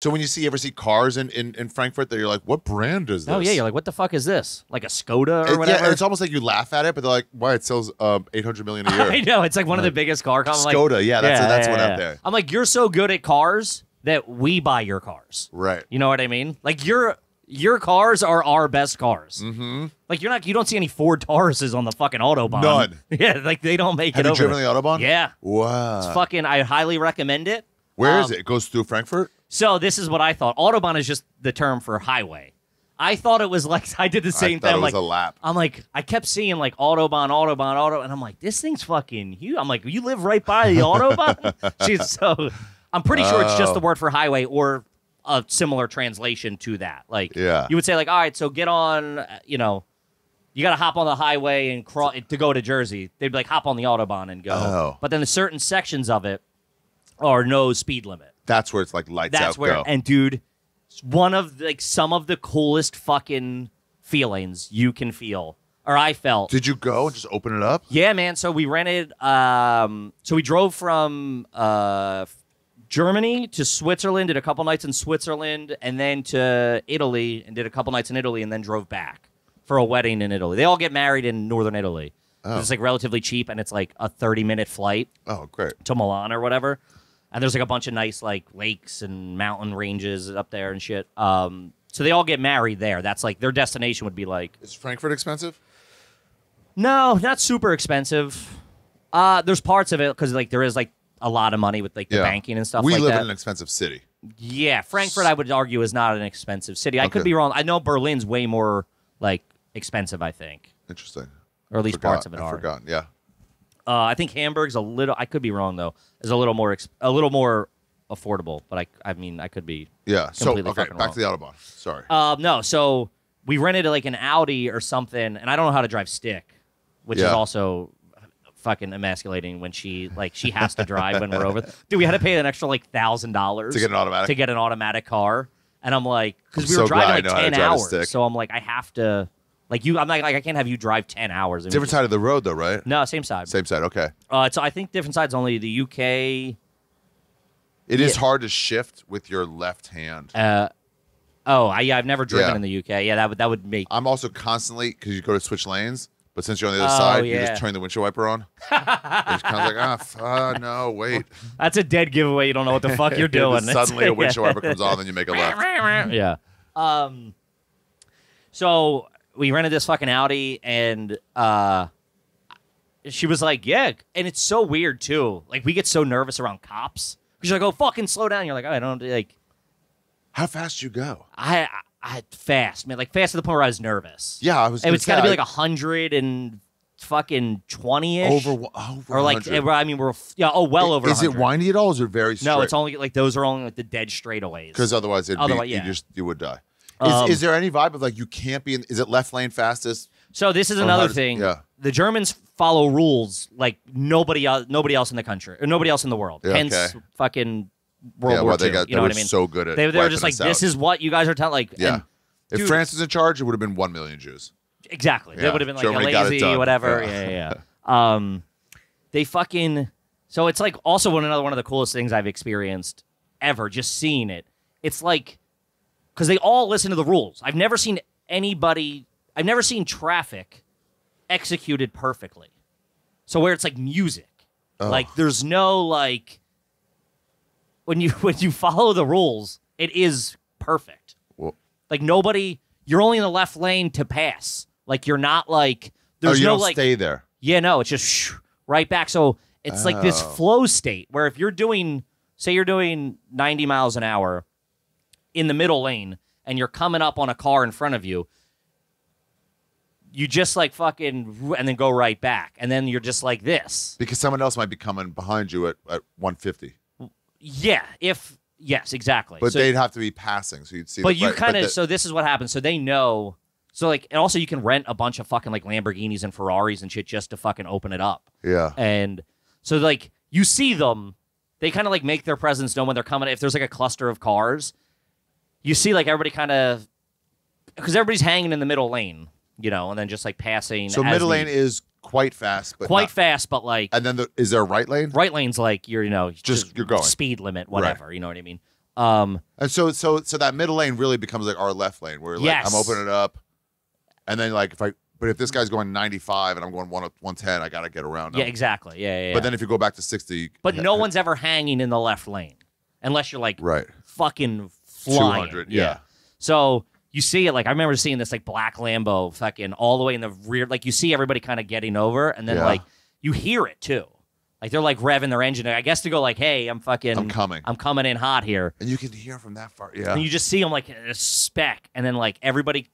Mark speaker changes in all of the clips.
Speaker 1: So when you ever see cars in Frankfurt, that you're like, what brand is this?
Speaker 2: Oh yeah, you're like, what the fuck is this? Like a Skoda or whatever?
Speaker 1: Yeah, it's almost like you laugh at it, but they're like, why it sells 800 million a year?
Speaker 2: I know, it's like one of the biggest car companies.
Speaker 1: Skoda, yeah, that's one out there.
Speaker 2: I'm like, you're so good at cars that we buy your cars.
Speaker 1: Right.
Speaker 2: You know what I mean? Like your cars are our best cars.
Speaker 1: Mm-hmm.
Speaker 2: Like you don't see any Ford Tauruses on the fucking Autobahn.
Speaker 1: None.
Speaker 2: Yeah, like they don't make
Speaker 1: Have
Speaker 2: it
Speaker 1: you
Speaker 2: over.
Speaker 1: driven the Autobahn?
Speaker 2: Yeah.
Speaker 1: Wow.
Speaker 2: It's fucking, I highly recommend it.
Speaker 1: Where is it? It goes through Frankfurt?
Speaker 2: So this is what I thought. Autobahn is just the term for highway. I thought it was like, I did the same thing.
Speaker 1: I thought it was a lap.
Speaker 2: I'm like, I kept seeing like Autobahn, and I'm like, this thing's fucking huge. I'm like, you live right by the Autobahn? I'm pretty sure it's just the word for highway or a similar translation to that. Like, you would say like, all right, so get on, you got to hop on the highway and crawl to go to Jersey. They'd be like, hop on the Autobahn and go. Oh. But then the certain sections of it are no speed limit.
Speaker 1: That's where it's like lights out.
Speaker 2: That's where,
Speaker 1: go.
Speaker 2: and dude, one of like some of the coolest fucking feelings you can feel, or I felt.
Speaker 1: Did you go and just open it up?
Speaker 2: Yeah, man. So we rented. So we drove from Germany to Switzerland, did a couple nights in Switzerland, and then to Italy and did a couple nights in Italy, and then drove back for a wedding in Italy. They all get married in northern Italy. Oh. It's like relatively cheap, and it's like a 30-minute flight.
Speaker 1: Oh, great.
Speaker 2: To Milan or whatever. And there's like a bunch of nice like lakes and mountain ranges up there and shit. So they all get married there. That's like their destination would be like.
Speaker 1: Is Frankfurt expensive?
Speaker 2: No, not super expensive. There's parts of it because like there is like a lot of money with like the banking and stuff.
Speaker 1: We
Speaker 2: like
Speaker 1: live
Speaker 2: that.
Speaker 1: in an expensive city.
Speaker 2: Yeah, Frankfurt I would argue is not an expensive city. I could be wrong. I know Berlin's way more like expensive. I think.
Speaker 1: Interesting.
Speaker 2: Or at least parts of it are.
Speaker 1: I've forgotten. Yeah.
Speaker 2: I think Hamburg's a little. I could be wrong though. Is a little more affordable, but I mean I could be.
Speaker 1: Yeah. So
Speaker 2: okay,
Speaker 1: back
Speaker 2: wrong.
Speaker 1: to the Autobahn. Sorry.
Speaker 2: No. So we rented like an Audi or something, and I don't know how to drive stick, which is also fucking emasculating when she has to drive when we're over. Dude, we had to pay an extra like $1,000
Speaker 1: to get an automatic
Speaker 2: car, and I'm like, because we were driving like 10 hours, so I'm like, I have to. Like you, I'm like I can't have you drive 10 hours.
Speaker 1: Different side of the road, though, right?
Speaker 2: No, same side.
Speaker 1: Same side, okay.
Speaker 2: So I think different sides. Only the UK.
Speaker 1: It is hard to shift with your left hand.
Speaker 2: I've never driven in the UK. Yeah, that would make.
Speaker 1: I'm also constantly because you go to switch lanes, but since you're on the other side, you just turn the windshield wiper on. It's kind of like no, wait.
Speaker 2: That's a dead giveaway. You don't know what the fuck you're doing.
Speaker 1: Suddenly a windshield wiper comes on, then you make a left.
Speaker 2: Yeah. So. We rented this fucking Audi, and she was like, yeah. And it's so weird, too. Like, we get so nervous around cops. Because you're like, oh, fucking slow down. You're like, oh, I don't, like...
Speaker 1: How fast you go?
Speaker 2: I fast, man. Like, fast to the point where I was nervous.
Speaker 1: Yeah, I was
Speaker 2: It's got to be like 100 and fucking 20-ish.
Speaker 1: Over
Speaker 2: or like,
Speaker 1: 100.
Speaker 2: I mean, well over 100.
Speaker 1: Is it windy at all, or is it very straight?
Speaker 2: No, it's only, like, those are only, like, the dead straightaways.
Speaker 1: Because otherwise, you would die. Is there any vibe of like you can't be in? Is it left lane fastest?
Speaker 2: So this is another thing.
Speaker 1: Yeah.
Speaker 2: The Germans follow rules like nobody else in the country or nobody else in the world.
Speaker 1: Yeah,
Speaker 2: hence, fucking World War II. You know what I mean?
Speaker 1: So good at
Speaker 2: they were just like, this is what you guys are telling. Like,
Speaker 1: yeah. If France was in charge, it would have been 1 million Jews.
Speaker 2: Exactly.
Speaker 1: Yeah.
Speaker 2: They would have been like
Speaker 1: Germany
Speaker 2: lazy, whatever.
Speaker 1: Yeah.
Speaker 2: They fucking. So it's like also one of the coolest things I've experienced ever. Just seeing it. It's like. Because they all listen to the rules. I've never seen traffic executed perfectly. So where it's like music. Oh. Like there's no like when you follow the rules, it is perfect.
Speaker 1: Well,
Speaker 2: like you're only in the left lane to pass. Like you're not like there's
Speaker 1: you
Speaker 2: no
Speaker 1: don't
Speaker 2: like
Speaker 1: stay there.
Speaker 2: Yeah, no, it's just right back. So it's like this flow state where if you're doing 90 miles an hour in the middle lane and you're coming up on a car in front of you, you just like fucking and then go right back. And then you're just like this.
Speaker 1: Because someone else might be coming behind you at 150.
Speaker 2: Yeah, yes, exactly.
Speaker 1: But they'd have to be passing, so you'd see.
Speaker 2: But you kind of, so this is what happens. So they know, so like, and also you can rent a bunch of fucking like Lamborghinis and Ferraris and shit just to fucking open it up.
Speaker 1: Yeah.
Speaker 2: And so like, you see them, they kind of like make their presence known when they're coming. If there's like a cluster of cars, you see like everybody kind of, because everybody's hanging in the middle lane, you know, and then just like passing.
Speaker 1: So middle lane is quite fast, but
Speaker 2: fast, but like.
Speaker 1: And then is there a right lane?
Speaker 2: Right lane's like you're going
Speaker 1: just you're going
Speaker 2: speed limit, whatever. Right. You know what I mean?
Speaker 1: And so that middle lane really becomes like our left lane, where like I'm opening it up, and then like if this guy's going 95 and I'm going 110, I gotta get around him.
Speaker 2: Yeah, exactly. Yeah.
Speaker 1: But then if you go back to 60,
Speaker 2: but no one's ever hanging in the left lane unless you're like fucking flying.
Speaker 1: 200. Yeah.
Speaker 2: So you see it, like I remember seeing this like black Lambo fucking all the way in the rear. Like you see everybody kind of getting over, and then like you hear it too. Like they're like revving their engine, I guess, to go like, hey, I'm coming in hot here.
Speaker 1: And you can hear from that far. Yeah.
Speaker 2: And you just see him like a speck, and then like everybody's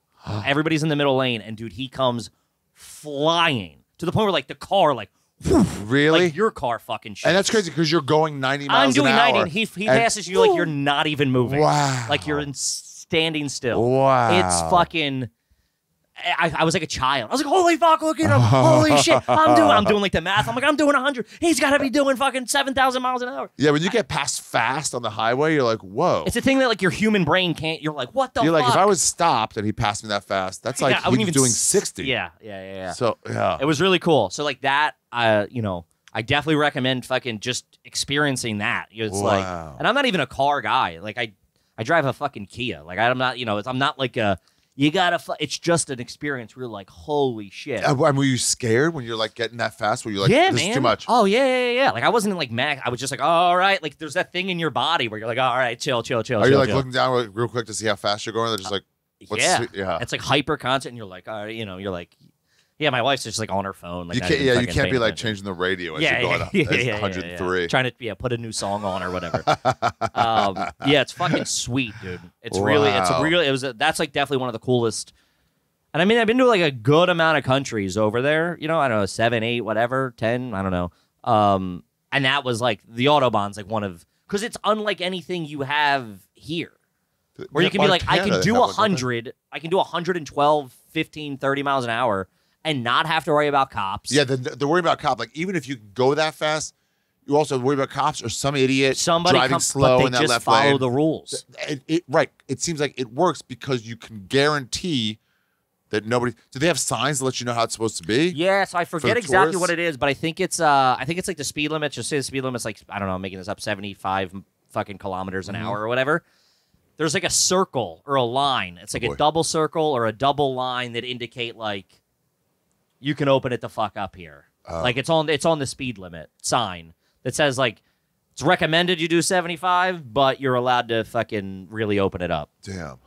Speaker 2: in the middle lane, and dude, he comes flying to the point where like the car like
Speaker 1: really?
Speaker 2: Like your car fucking shit.
Speaker 1: And that's crazy because you're going 90 miles
Speaker 2: an hour. I'm doing 90, and he passes you like you're not even moving.
Speaker 1: Wow.
Speaker 2: Like you're standing still.
Speaker 1: Wow.
Speaker 2: It's fucking... I was like a child. I was like, holy fuck, look at him. Holy shit. I'm doing like the math. I'm like, I'm doing 100. He's got to be doing fucking 7,000 miles an hour.
Speaker 1: Yeah, when you get past fast on the highway, you're like, whoa.
Speaker 2: It's a thing that like your human brain can't... You're like, what the fuck?
Speaker 1: You're like, if I was stopped and he passed me that fast, that's like he was doing 60.
Speaker 2: Yeah.
Speaker 1: So, yeah.
Speaker 2: It was really cool. So like that, you know, I definitely recommend fucking just experiencing that. It's like... And I'm not even a car guy. Like I drive a fucking Kia. Like I'm not, you know, I'm not like a... You gotta. It's just an experience where you're like, holy shit.
Speaker 1: Were you scared when you're like getting that fast? Where you're like, this is too much.
Speaker 2: Oh yeah. Like I wasn't like max. I was just like, oh, all right. Like there's that thing in your body where you're like, all right, chill. Are
Speaker 1: you like looking down real quick to see how fast you're going? They're just like,
Speaker 2: yeah. It's like hyper constant. And you're like, all right, you know, you're like, yeah. My wife's just like on her phone. Like
Speaker 1: you can't be like changing the radio as you're going up. 103.
Speaker 2: Trying to put a new song on or whatever. Yeah, it's fucking sweet, dude. It's really, that's like definitely one of the coolest. And I mean, I've been to like a good amount of countries over there. You know, I don't know, 7, 8, whatever, 10. I don't know. And that was like the Autobahn's like one of, because it's unlike anything you have here. Where you can be like, I can do 100, I can do 112, 15, 30 miles an hour and not have to worry about cops.
Speaker 1: Yeah, the worry about cops. Like, even if you go that fast, you also worry about cops or some idiot driving slow in that left lane. But they just follow
Speaker 2: the rules.
Speaker 1: Right. It seems like it works because you can guarantee that nobody... Do they have signs to let you know how it's supposed to be?
Speaker 2: Yeah, so I forget exactly what it is, but I think it's like the speed limit. Just say the speed limit's like, I don't know, I'm making this up, 75 fucking kilometers an hour or whatever. There's like a circle or a line. It's like a double circle or a double line that indicate like you can open it the fuck up here. Like it's on the speed limit sign that says like it's recommended you do 75, but you're allowed to fucking really open it up.
Speaker 1: Damn.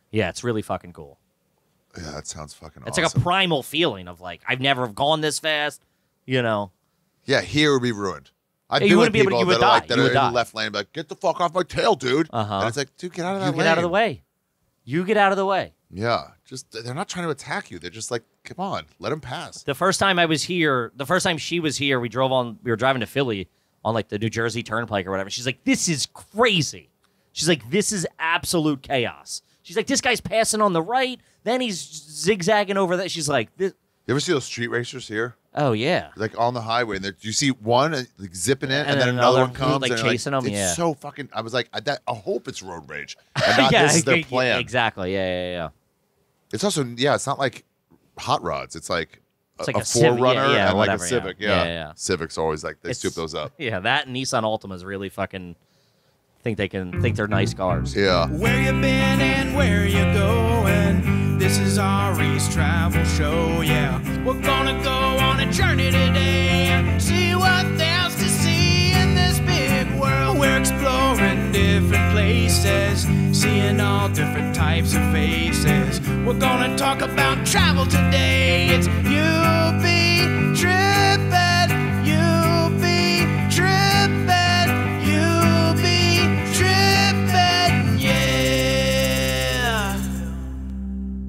Speaker 2: Yeah, it's really fucking cool.
Speaker 1: Yeah, that sounds fucking awesome.
Speaker 2: It's like a primal feeling of like I've never gone this fast, you know.
Speaker 1: Yeah, here would be ruined.
Speaker 2: You wouldn't be able to. You would die.
Speaker 1: That are in the left lane, like, get the fuck off my tail, dude. And it's like, dude, get out of that lane.
Speaker 2: You get out of the way. You get out of the way.
Speaker 1: Yeah, just they're not trying to attack you. They're just like, come on, let them pass.
Speaker 2: The first time I was here, the first time she was here, we were driving to Philly on like the New Jersey Turnpike or whatever. She's like, this is crazy. She's like, this is absolute chaos. She's like, this guy's passing on the right, then he's zigzagging over that. She's like, this.
Speaker 1: You ever see those street racers here?
Speaker 2: Oh yeah,
Speaker 1: like on the highway, and you see one like zipping in, and then another one comes,
Speaker 2: like chasing them.
Speaker 1: It's so fucking. I was like, I hope it's road rage, and not this is their plan.
Speaker 2: Exactly. Yeah.
Speaker 1: It's also it's not like hot rods. It's like
Speaker 2: a
Speaker 1: 4Runner and
Speaker 2: whatever,
Speaker 1: like a Civic. Yeah. Civic's always like they soup those up.
Speaker 2: Yeah, that and Nissan Altimas really fucking think they're nice cars.
Speaker 1: Yeah.
Speaker 3: Where you been and where you going? This is Ari's travel show, yeah. We're gonna go on a journey today, see what there's to see in this big world. We're exploring different places, seeing all different types of faces. We're gonna talk about travel today. It's you,